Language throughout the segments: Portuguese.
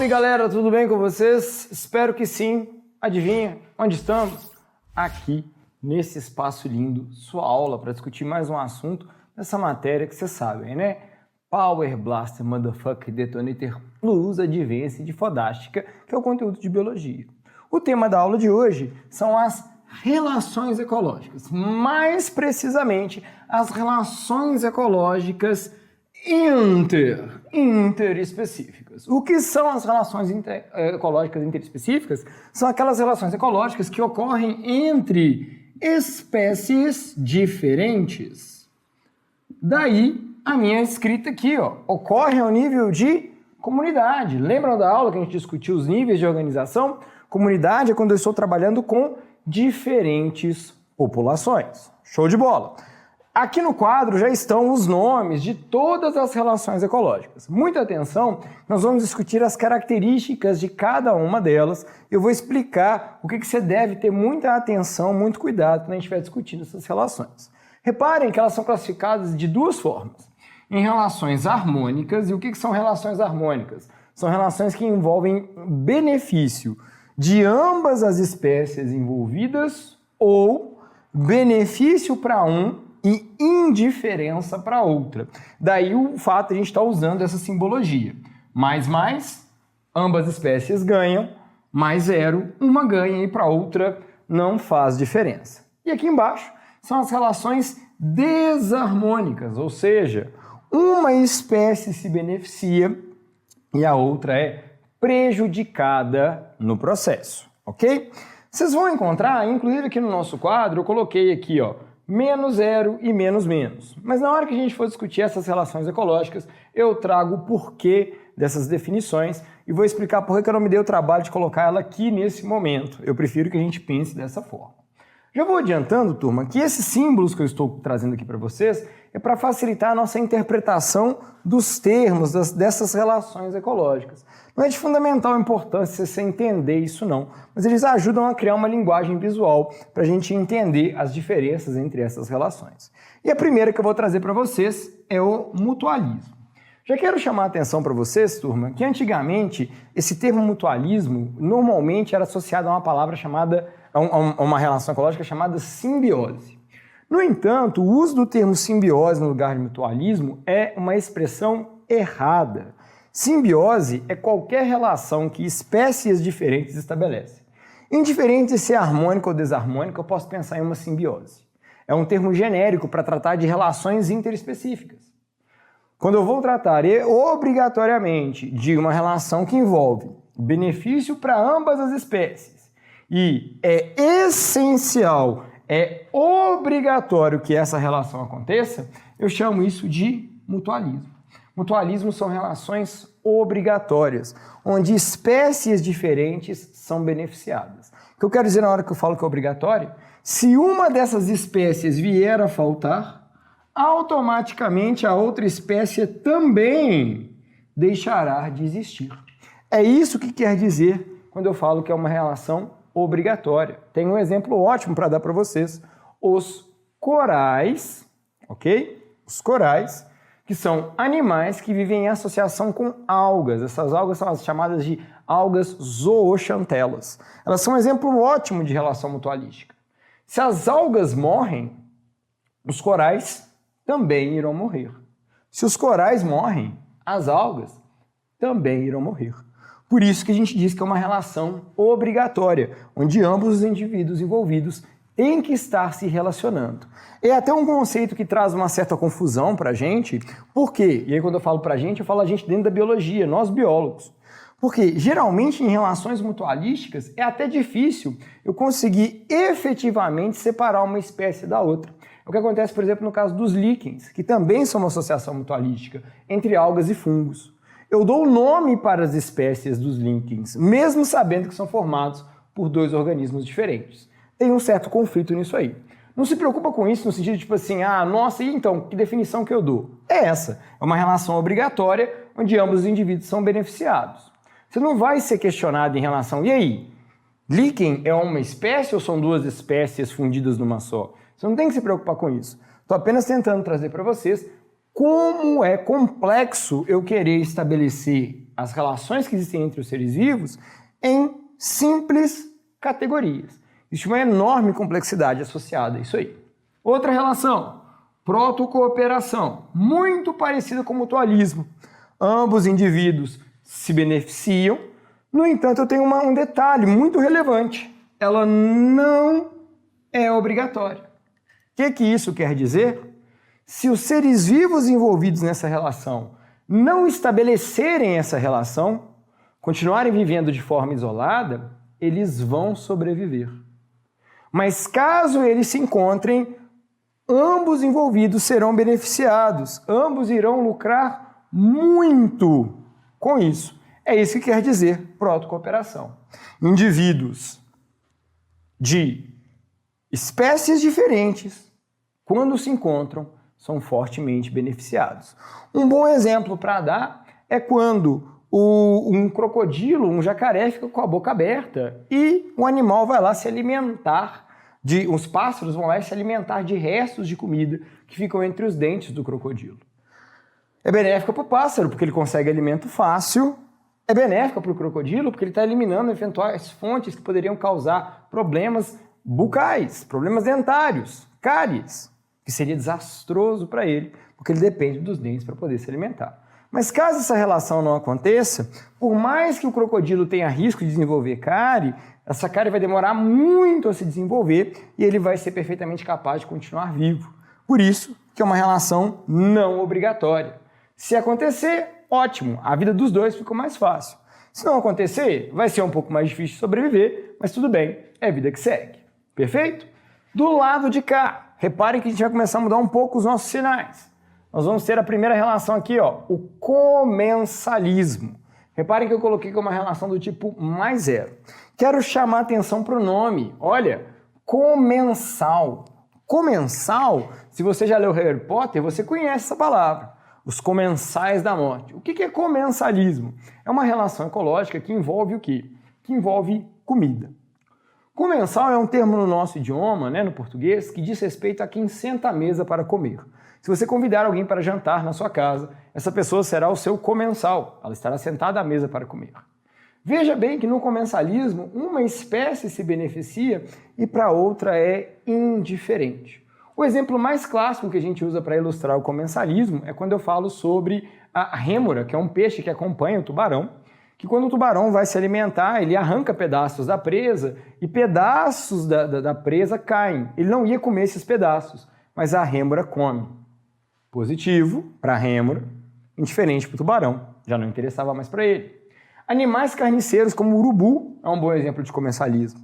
Salve galera, tudo bem com vocês? Espero que sim. Adivinha onde estamos? Aqui, nesse espaço lindo, sua aula para discutir mais um assunto dessa matéria que vocês sabem, né? Power Blaster Motherfucker Detonator Plus Advanced de Fodástica, que é o conteúdo de biologia. O tema da aula de hoje são as relações ecológicas, mais precisamente as relações ecológicas interespecíficas. O que são as relações ecológicas interespecíficas? São aquelas relações ecológicas que ocorrem entre espécies diferentes. Daí a minha escrita aqui, ó, ocorre ao nível de comunidade. Lembram da aula que a gente discutiu os níveis de organização? Comunidade é quando eu estou trabalhando com diferentes populações. Show de bola! Aqui no quadro já estão os nomes de todas as relações ecológicas. Muita atenção, nós vamos discutir as características de cada uma delas. Eu vou explicar o que você deve ter muita atenção, muito cuidado quando a gente estiver discutindo essas relações. Reparem que elas são classificadas de duas formas. Em relações harmônicas, e o que são relações harmônicas? São relações que envolvem benefício de ambas as espécies envolvidas ou benefício para um e indiferença para outra. Daí o fato de a gente estar usando essa simbologia. Mais, ambas espécies ganham, mais zero, uma ganha e para outra não faz diferença. E aqui embaixo são as relações desarmônicas, ou seja, uma espécie se beneficia e a outra é prejudicada no processo, ok? Vocês vão encontrar, inclusive aqui no nosso quadro, eu coloquei aqui, ó, menos zero e menos menos. Mas na hora que a gente for discutir essas relações ecológicas, eu trago o porquê dessas definições e vou explicar por que eu não me dei o trabalho de colocar ela aqui nesse momento. Eu prefiro que a gente pense dessa forma. Já vou adiantando, turma, que esses símbolos que eu estou trazendo aqui para vocês é para facilitar a nossa interpretação dos termos dessas relações ecológicas. Não é de fundamental importância você entender isso não, mas eles ajudam a criar uma linguagem visual para a gente entender as diferenças entre essas relações. E a primeira que eu vou trazer para vocês é o mutualismo. Já quero chamar a atenção para vocês, turma, que antigamente esse termo mutualismo normalmente era associado a uma palavra chamada, a uma relação ecológica chamada simbiose. No entanto, o uso do termo simbiose no lugar de mutualismo é uma expressão errada. Simbiose é qualquer relação que espécies diferentes estabelecem. Indiferente de ser harmônica ou desarmônica, eu posso pensar em uma simbiose. É um termo genérico para tratar de relações interespecíficas. Quando eu vou tratar obrigatoriamente de uma relação que envolve benefício para ambas as espécies e é essencial, é obrigatório que essa relação aconteça, eu chamo isso de mutualismo. Mutualismo são relações obrigatórias, onde espécies diferentes são beneficiadas. O que eu quero dizer na hora que eu falo que é obrigatório? Se uma dessas espécies vier a faltar, automaticamente a outra espécie também deixará de existir. É isso que quer dizer quando eu falo que é uma relação obrigatória. Tem um exemplo ótimo para dar para vocês. Os corais, ok? Os corais, que são animais que vivem em associação com algas. Essas algas são as chamadas de algas zooxantelas. Elas são um exemplo ótimo de relação mutualística. Se as algas morrem, os corais também irão morrer. Se os corais morrem, as algas também irão morrer. Por isso que a gente diz que é uma relação obrigatória, onde ambos os indivíduos envolvidos têm que estar se relacionando. É até um conceito que traz uma certa confusão para a gente. Por quê? E aí quando eu falo para a gente, eu falo a gente dentro da biologia, nós biólogos. Porque geralmente em relações mutualísticas é até difícil eu conseguir efetivamente separar uma espécie da outra. É o que acontece, por exemplo, no caso dos líquens, que também são uma associação mutualística entre algas e fungos. Eu dou o nome para as espécies dos líquens, mesmo sabendo que são formados por dois organismos diferentes. Tem um certo conflito nisso aí. Não se preocupa com isso no sentido de tipo assim, nossa, e então, que definição que eu dou? É essa, é uma relação obrigatória onde ambos os indivíduos são beneficiados. Você não vai ser questionado em relação, e aí, líquen é uma espécie ou são duas espécies fundidas numa só? Você não tem que se preocupar com isso. Estou apenas tentando trazer para vocês como é complexo eu querer estabelecer as relações que existem entre os seres vivos em simples categorias. Existe uma enorme complexidade associada a isso aí. Outra relação, protocooperação, muito parecida com o mutualismo. Ambos indivíduos se beneficiam, no entanto, eu tenho um detalhe muito relevante. Ela não é obrigatória. O que isso quer dizer? Se os seres vivos envolvidos nessa relação não estabelecerem essa relação, continuarem vivendo de forma isolada, eles vão sobreviver. Mas caso eles se encontrem, ambos envolvidos serão beneficiados, ambos irão lucrar muito com isso. É isso que quer dizer protocooperação. Indivíduos de espécies diferentes, quando se encontram, são fortemente beneficiados. Um bom exemplo para dar é quando um crocodilo, um jacaré fica com a boca aberta e o animal vai lá se alimentar, os pássaros vão lá se alimentar de restos de comida que ficam entre os dentes do crocodilo. É benéfica para o pássaro, porque ele consegue alimento fácil. É benéfica para o crocodilo, porque ele está eliminando eventuais fontes que poderiam causar problemas bucais, problemas dentários, cáries, que seria desastroso para ele, porque ele depende dos dentes para poder se alimentar. Mas caso essa relação não aconteça, por mais que o crocodilo tenha risco de desenvolver cárie, essa cárie vai demorar muito a se desenvolver e ele vai ser perfeitamente capaz de continuar vivo. Por isso que é uma relação não obrigatória. Se acontecer, ótimo, a vida dos dois ficou mais fácil. Se não acontecer, vai ser um pouco mais difícil de sobreviver, mas tudo bem, é a vida que segue. Perfeito? Do lado de cá, reparem que a gente vai começar a mudar um pouco os nossos sinais. Nós vamos ter a primeira relação aqui, ó, o comensalismo. Reparem que eu coloquei como uma relação do tipo mais zero. Quero chamar a atenção para o nome. Olha, comensal. Comensal, se você já leu Harry Potter, você conhece essa palavra. Os comensais da morte. O que é comensalismo? É uma relação ecológica que envolve o quê? Que envolve comida. Comensal é um termo no nosso idioma, no português, que diz respeito a quem senta à mesa para comer. Se você convidar alguém para jantar na sua casa, essa pessoa será o seu comensal. Ela estará sentada à mesa para comer. Veja bem que no comensalismo, uma espécie se beneficia e para outra é indiferente. O exemplo mais clássico que a gente usa para ilustrar o comensalismo é quando eu falo sobre a rêmora, que é um peixe que acompanha o tubarão, que quando o tubarão vai se alimentar, ele arranca pedaços da presa e pedaços da presa caem. Ele não ia comer esses pedaços, mas a rêmora come. Positivo para a rêmora, indiferente para o tubarão, já não interessava mais para ele. Animais carniceiros como o urubu é um bom exemplo de comensalismo.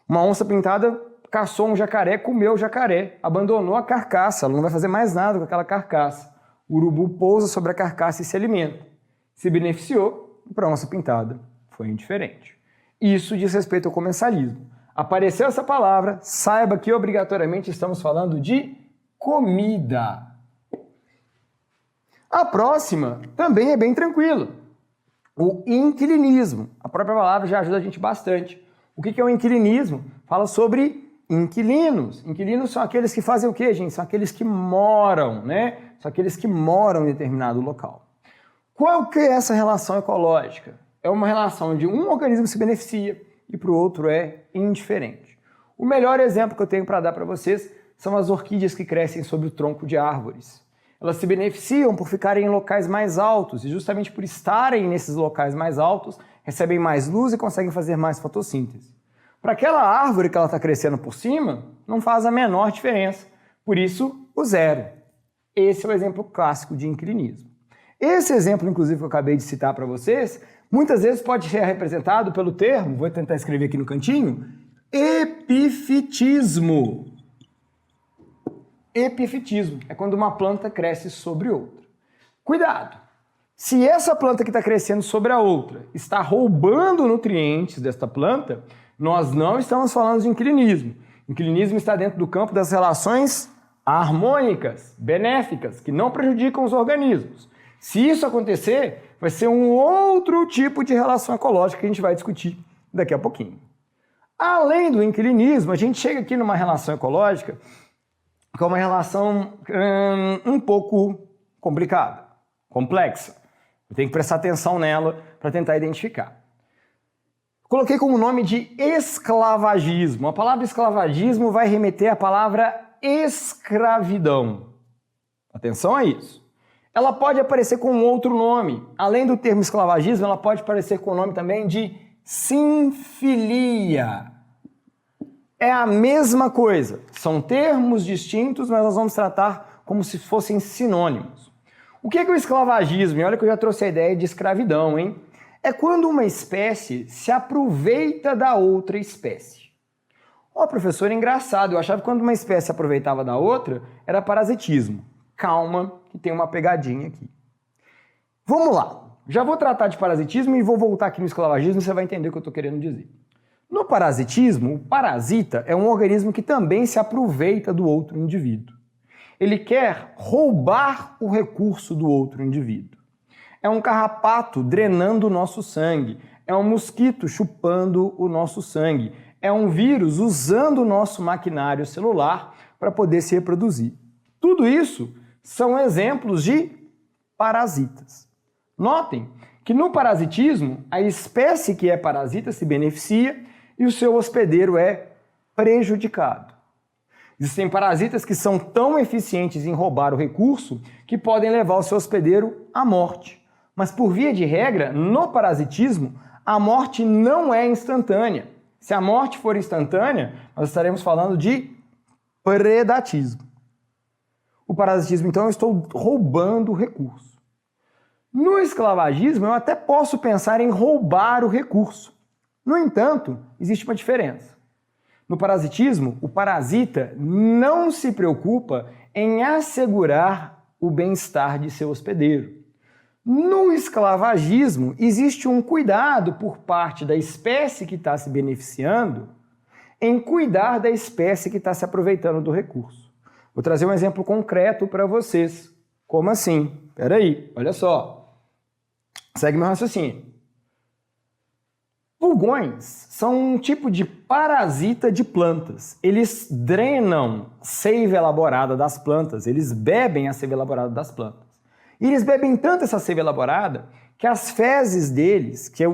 Uma onça pintada caçou um jacaré, comeu o jacaré, abandonou a carcaça, ela não vai fazer mais nada com aquela carcaça. O urubu pousa sobre a carcaça e se alimenta. Se beneficiou, e para a onça pintada foi indiferente. Isso diz respeito ao comensalismo. Apareceu essa palavra, saiba que obrigatoriamente estamos falando de comida. A próxima também é bem tranquila. O inquilinismo. A própria palavra já ajuda a gente bastante. O que é o inquilinismo? Fala sobre inquilinos. Inquilinos são aqueles que fazem o quê, gente? São aqueles que moram, São aqueles que moram em determinado local. Qual que é essa relação ecológica? É uma relação onde um organismo se beneficia e para o outro é indiferente. O melhor exemplo que eu tenho para dar para vocês são as orquídeas que crescem sob o tronco de árvores. Elas se beneficiam por ficarem em locais mais altos e justamente por estarem nesses locais mais altos, recebem mais luz e conseguem fazer mais fotossíntese. Para aquela árvore que ela está crescendo por cima, não faz a menor diferença. Por isso, o zero. Esse é o exemplo clássico de inquilinismo. Esse exemplo, inclusive, que eu acabei de citar para vocês, muitas vezes pode ser representado pelo termo, vou tentar escrever aqui no cantinho, epifitismo. Epifitismo é quando uma planta cresce sobre outra. Cuidado! Se essa planta que está crescendo sobre a outra está roubando nutrientes desta planta, nós não estamos falando de inquilinismo. Inquilinismo está dentro do campo das relações harmônicas, benéficas, que não prejudicam os organismos. Se isso acontecer, vai ser um outro tipo de relação ecológica que a gente vai discutir daqui a pouquinho. Além do inquilinismo, a gente chega aqui numa relação ecológica que é uma relação um pouco complicada, complexa. Eu tenho que prestar atenção nela para tentar identificar. Coloquei como nome de esclavagismo. A palavra esclavagismo vai remeter à palavra escravidão. Atenção a isso. Ela pode aparecer com outro nome. Além do termo esclavagismo, ela pode aparecer com o nome também de sinfilia. É a mesma coisa. São termos distintos, mas nós vamos tratar como se fossem sinônimos. O que é o esclavagismo? E olha que eu já trouxe a ideia de escravidão, hein? É quando uma espécie se aproveita da outra espécie. Professor, engraçado. Eu achava que quando uma espécie se aproveitava da outra, era parasitismo. Calma, que tem uma pegadinha aqui. Vamos lá. Já vou tratar de parasitismo e vou voltar aqui no esclavagismo e você vai entender o que eu estou querendo dizer. No parasitismo, o parasita é um organismo que também se aproveita do outro indivíduo. Ele quer roubar o recurso do outro indivíduo. É um carrapato drenando o nosso sangue. É um mosquito chupando o nosso sangue. É um vírus usando o nosso maquinário celular para poder se reproduzir. Tudo isso são exemplos de parasitas. Notem que no parasitismo, a espécie que é parasita se beneficia e o seu hospedeiro é prejudicado. Existem parasitas que são tão eficientes em roubar o recurso que podem levar o seu hospedeiro à morte. Mas por via de regra, no parasitismo, a morte não é instantânea. Se a morte for instantânea, nós estaremos falando de predatismo. O parasitismo, então, eu estou roubando o recurso. No esclavagismo, eu até posso pensar em roubar o recurso. No entanto, existe uma diferença. No parasitismo, o parasita não se preocupa em assegurar o bem-estar de seu hospedeiro. No esclavagismo, existe um cuidado por parte da espécie que está se beneficiando em cuidar da espécie que está se aproveitando do recurso. Vou trazer um exemplo concreto para vocês. Como assim? Espera aí, olha só. Segue meu raciocínio. Pulgões são um tipo de parasita de plantas. Eles drenam seiva elaborada das plantas, eles bebem a seiva elaborada das plantas. E eles bebem tanto essa seiva elaborada que as fezes deles, que é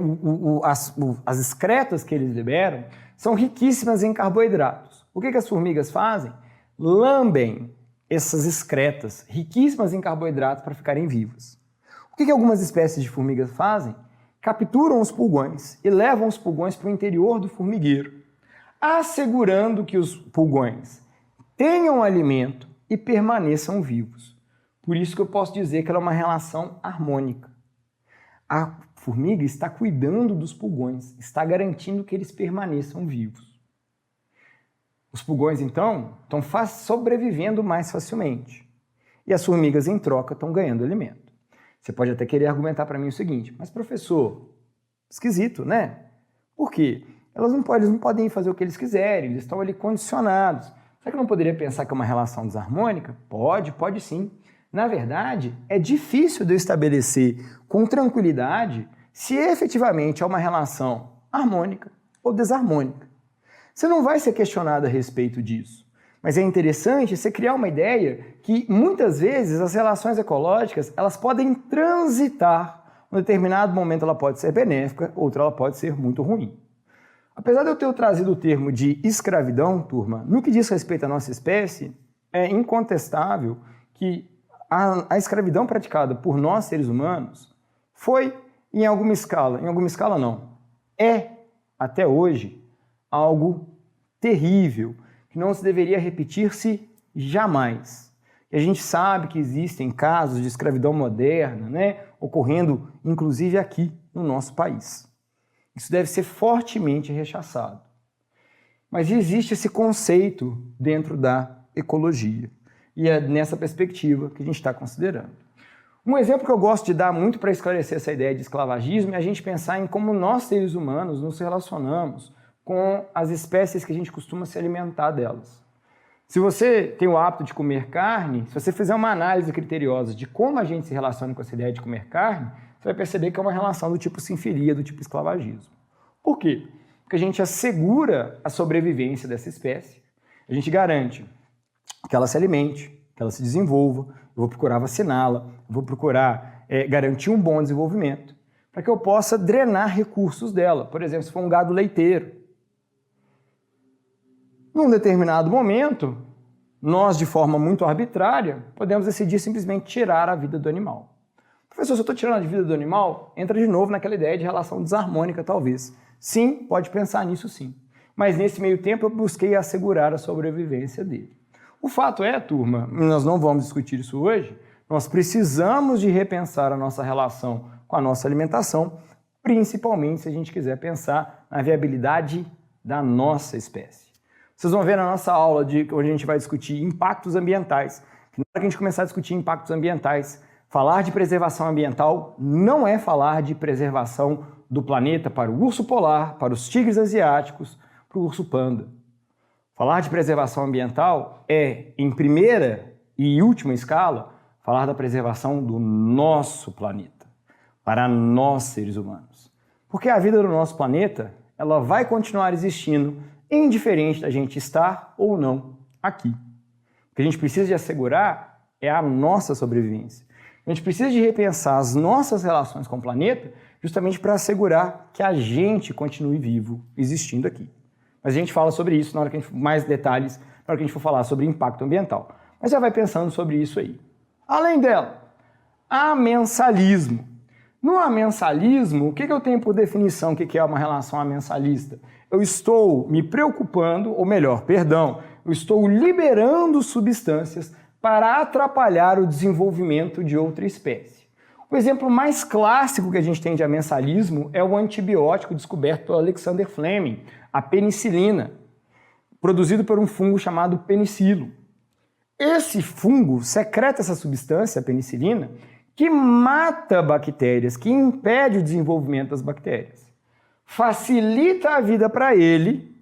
as excretas que eles liberam, são riquíssimas em carboidratos. O que as formigas fazem? Lambem essas excretas riquíssimas em carboidratos para ficarem vivas. O que algumas espécies de formigas fazem? Capturam os pulgões e levam os pulgões para o interior do formigueiro, assegurando que os pulgões tenham alimento e permaneçam vivos. Por isso que eu posso dizer que ela é uma relação harmônica. A formiga está cuidando dos pulgões, está garantindo que eles permaneçam vivos. Os pulgões, então, estão sobrevivendo mais facilmente. E as formigas, em troca, estão ganhando alimento. Você pode até querer argumentar para mim o seguinte, mas professor, esquisito, né? Por quê? Eles não podem fazer o que eles quiserem, eles estão ali condicionados. Será que eu não poderia pensar que é uma relação desarmônica? Pode sim. Na verdade, é difícil de eu estabelecer com tranquilidade se efetivamente é uma relação harmônica ou desarmônica. Você não vai ser questionado a respeito disso. Mas é interessante você criar uma ideia que muitas vezes as relações ecológicas elas podem transitar. Em um determinado momento ela pode ser benéfica, outra ela pode ser muito ruim. Apesar de eu ter trazido o termo de escravidão, turma, no que diz respeito à nossa espécie, é incontestável que a escravidão praticada por nós, seres humanos, foi em alguma escala não, é até hoje algo terrível, que não se deveria repetir-se jamais. E a gente sabe que existem casos de escravidão moderna, né, ocorrendo inclusive aqui no nosso país. Isso deve ser fortemente rechaçado. Mas existe esse conceito dentro da ecologia. E é nessa perspectiva que a gente está considerando. Um exemplo que eu gosto de dar muito para esclarecer essa ideia de esclavagismo é a gente pensar em como nós, seres humanos, nos relacionamos com as espécies que a gente costuma se alimentar delas. Se você tem o hábito de comer carne, se você fizer uma análise criteriosa de como a gente se relaciona com essa ideia de comer carne, você vai perceber que é uma relação do tipo sinfilia, do tipo esclavagismo. Por quê? Porque a gente assegura a sobrevivência dessa espécie, a gente garante que ela se alimente, que ela se desenvolva, eu vou procurar vaciná-la, eu vou procurar garantir um bom desenvolvimento, para que eu possa drenar recursos dela. Por exemplo, se for um gado leiteiro. Num determinado momento, nós, de forma muito arbitrária, podemos decidir simplesmente tirar a vida do animal. Professor, se eu estou tirando a vida do animal, entra de novo naquela ideia de relação desarmônica, talvez. Sim, pode pensar nisso sim. Mas nesse meio tempo eu busquei assegurar a sobrevivência dele. O fato é, turma, nós não vamos discutir isso hoje, nós precisamos de repensar a nossa relação com a nossa alimentação, principalmente se a gente quiser pensar na viabilidade da nossa espécie. Vocês vão ver na nossa aula onde a gente vai discutir impactos ambientais, que na hora que a gente começar a discutir impactos ambientais, falar de preservação ambiental não é falar de preservação do planeta para o urso polar, para os tigres asiáticos, para o urso panda. Falar de preservação ambiental é, em primeira e última escala, falar da preservação do nosso planeta, para nós seres humanos. Porque a vida do nosso planeta, ela vai continuar existindo, indiferente da gente estar ou não aqui. O que a gente precisa de assegurar é a nossa sobrevivência. A gente precisa de repensar as nossas relações com o planeta justamente para assegurar que a gente continue vivo, existindo aqui. Mas a gente fala sobre isso na hora que a gente, mais detalhes, na hora que a gente for falar sobre impacto ambiental. Mas já vai pensando sobre isso aí. Além dela, amensalismo. No amensalismo, o que eu tenho por definição? O que é uma relação amensalista? Eu estou me preocupando, ou melhor, perdão, eu estou liberando substâncias para atrapalhar o desenvolvimento de outra espécie. O exemplo mais clássico que a gente tem de amensalismo é o antibiótico descoberto pelo Alexander Fleming, a penicilina, produzido por um fungo chamado penicilo. Esse fungo secreta essa substância, a penicilina, que mata bactérias, que impede o desenvolvimento das bactérias. Facilita a vida para ele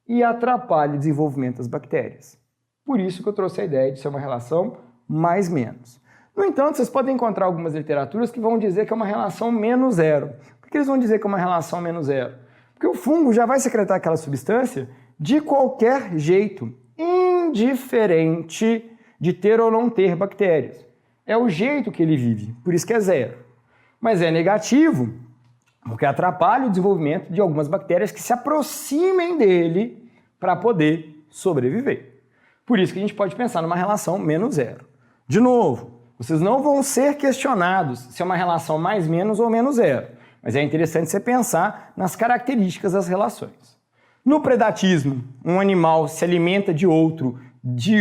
e atrapalha o desenvolvimento das bactérias. Por isso que eu trouxe a ideia de ser uma relação mais-menos. No entanto, vocês podem encontrar algumas literaturas que vão dizer que é uma relação menos zero. Por que eles vão dizer que é uma relação menos zero? Porque o fungo já vai secretar aquela substância de qualquer jeito, indiferente de ter ou não ter bactérias. É o jeito que ele vive, por isso que é zero. Mas é negativo, porque atrapalha o desenvolvimento de algumas bactérias que se aproximem dele para poder sobreviver. Por isso que a gente pode pensar numa relação menos zero. De novo, vocês não vão ser questionados se é uma relação mais menos ou menos zero, mas é interessante você pensar nas características das relações. No predatismo, um animal se alimenta de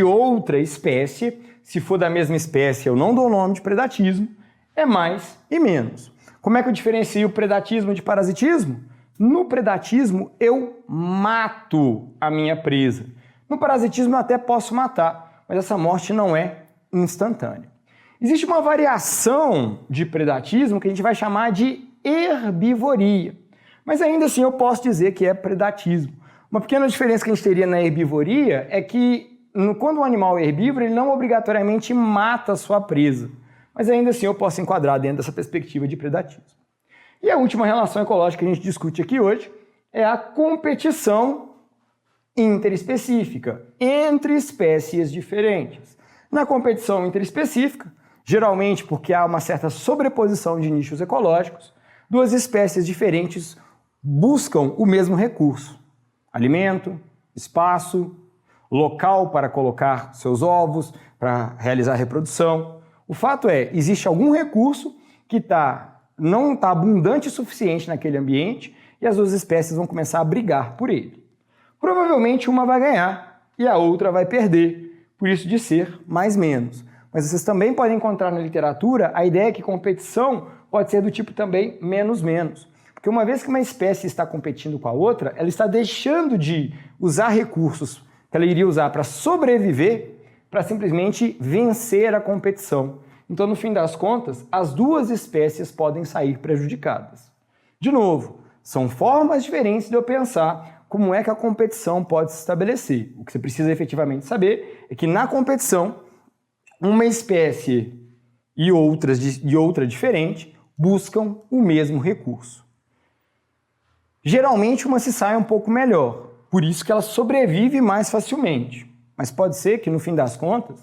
outra espécie. Se for da mesma espécie, eu não dou o nome de predatismo, é mais e menos. Como é que eu diferencio o predatismo de parasitismo? No predatismo, eu mato a minha presa. No parasitismo, eu até posso matar, mas essa morte não é instantânea. Existe uma variação de predatismo que a gente vai chamar de herbivoria. Mas ainda assim, eu posso dizer que é predatismo. Uma pequena diferença que a gente teria na herbivoria é que quando o animal é herbívoro, ele não obrigatoriamente mata a sua presa. Mas ainda assim eu posso enquadrar dentro dessa perspectiva de predatismo. E a última relação ecológica que a gente discute aqui hoje é a competição interespecífica entre espécies diferentes. Na competição interespecífica, geralmente porque há uma certa sobreposição de nichos ecológicos, duas espécies diferentes buscam o mesmo recurso: alimento, espaço, local para colocar seus ovos, para realizar a reprodução. O fato é, existe algum recurso que não está abundante o suficiente naquele ambiente e as duas espécies vão começar a brigar por ele. Provavelmente uma vai ganhar e a outra vai perder, por isso de ser mais-menos. Mas vocês também podem encontrar na literatura a ideia que competição pode ser do tipo também menos-menos. Porque uma vez que uma espécie está competindo com a outra, ela está deixando de usar recursos que ela iria usar para sobreviver, para simplesmente vencer a competição. Então, no fim das contas, as duas espécies podem sair prejudicadas. De novo, são formas diferentes de eu pensar como é que a competição pode se estabelecer. O que você precisa efetivamente saber é que na competição, uma espécie e outra diferente buscam o mesmo recurso. Geralmente, uma se sai um pouco melhor. Por isso que ela sobrevive mais facilmente. Mas pode ser que, no fim das contas,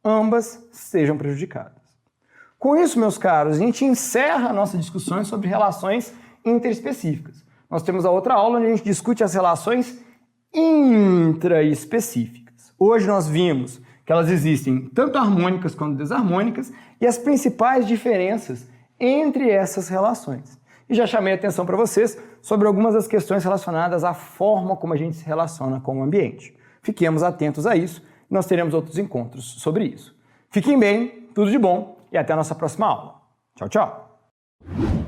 ambas sejam prejudicadas. Com isso, meus caros, a gente encerra a nossa discussão sobre relações interespecíficas. Nós temos a outra aula onde a gente discute as relações intraespecíficas. Hoje nós vimos que elas existem tanto harmônicas quanto desarmônicas e as principais diferenças entre essas relações. E já chamei a atenção para vocês sobre algumas das questões relacionadas à forma como a gente se relaciona com o ambiente. Fiquemos atentos a isso e nós teremos outros encontros sobre isso. Fiquem bem, tudo de bom e até a nossa próxima aula. Tchau, tchau!